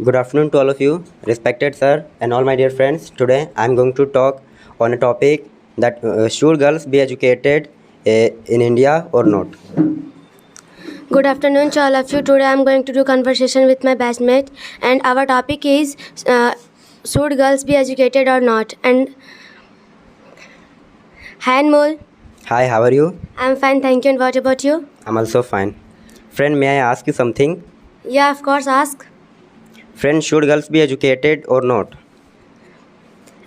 Good afternoon to all of you, respected sir, and all my dear friends. Today I am going to talk on a topic that should girls be educated in India or not? Good afternoon to all of you. Today I am going to do conversation with my batchmate, and our topic is should girls be educated or not? And hi Anmol, Hi, how are you? I am fine, thank you. And what about you? I'm also fine. Friend, may I ask you something? Yeah, of course. Ask. Friend, should girls be educated or not?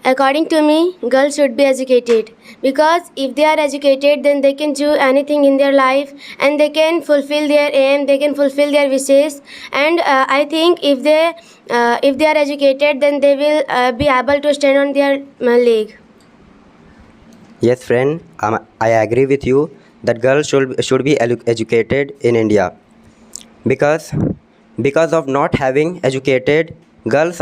According to me, girls should be educated because if they are educated, then they can do anything in their life and they can fulfill their aim, they can fulfill their wishes. And I think if they are educated, then they will be able to stand on their leg. Yes, friend, I agree with you that girls should be educated in India because of not having educated girls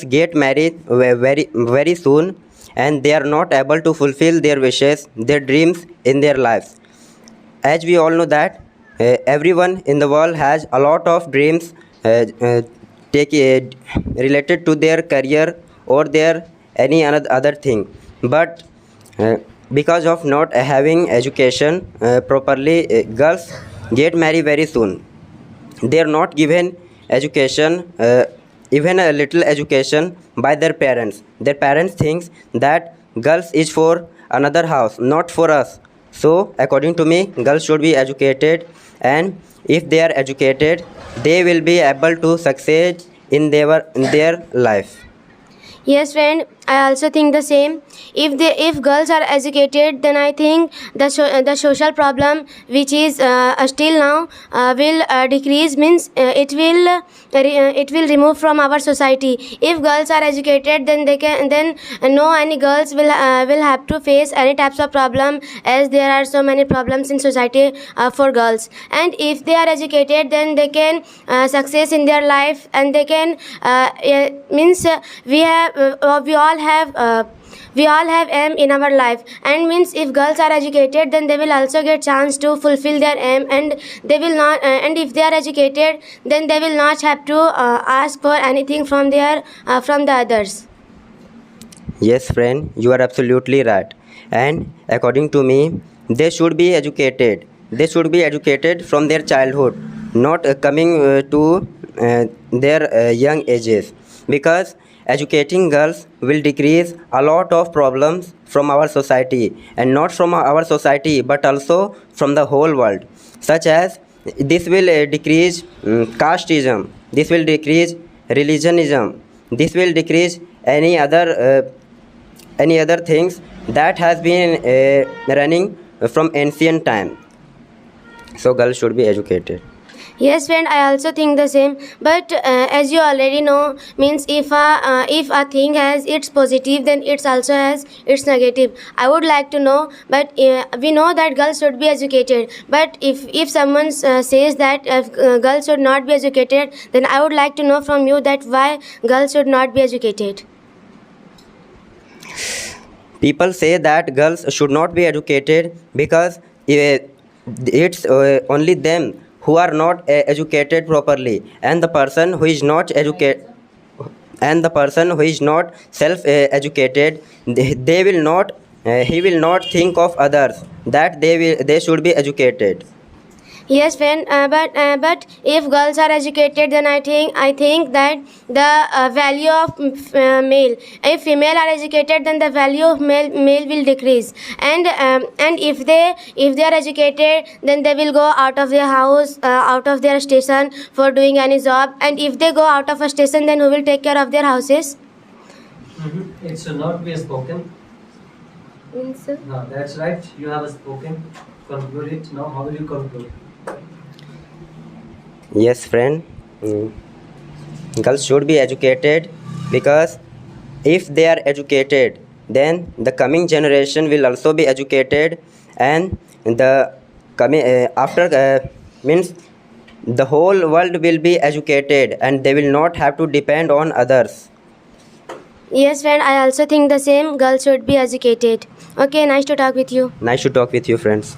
get married very soon, and they are not able to fulfill their wishes, their dreams in their lives. As we all know that everyone in the world has a lot of dreams related to their career or their any other thing, but uh, because of not having education properly, girls get married very soon. They are not given education, even a little education by their parents. Their parents thinks that girls is for another house, not for us. So according to me, girls should be educated, and if they are educated, they will be able to succeed in their life. Yes, friend. I also think the same. If girls are educated, then I think the social problem which is still now will decrease. Means it will remove from our society. If girls are educated, then no any girls will have to face any types of problem, as there are so many problems in society for girls. And if they are educated, then they can success in their life, and they can we all have aim in our life, and means if girls are educated, then they will also get chance to fulfill their aim, and they will not and if they are educated, then they will not have to ask for anything from the others. Yes, friend, you are absolutely right. And according to me, they should be educated. They should be educated from their childhood, not coming to their young ages, because educating girls will decrease a lot of problems from our society, and not from our society but also from the whole world, such as this will decrease casteism, this will decrease religionism, this will decrease any other things that has been running from ancient time. So girls should be educated. Yes, friend, I also think the same. But as you already know, means if a thing has its positive, then it also has its negative. I would like to know, but we know that girls should be educated. But if someone says that girls should not be educated, then I would like to know from you that why girls should not be educated. People say that girls should not be educated because it's only them who are not educated properly, and the person who is not self educated, they will not he will not think of others that they should be educated. Yes, friend. But if girls are educated, then I think that the value of male. If female are educated, then the value of male will decrease. And if they are educated, then they will go out of their house, out of their station for doing any job. And if they go out of a station, then who will take care of their houses? It should not be spoken. Means, No, that's right. You have spoken. Conclude it. Now, how will you conclude? Yes, friend. Girls should be educated because if they are educated, then the coming generation will also be educated, and the coming means the whole world will be educated, and they will not have to depend on others. yes, friend. I also think the same. Girls should be educated. Okay, nice to talk with you. Nice to talk with you, friends.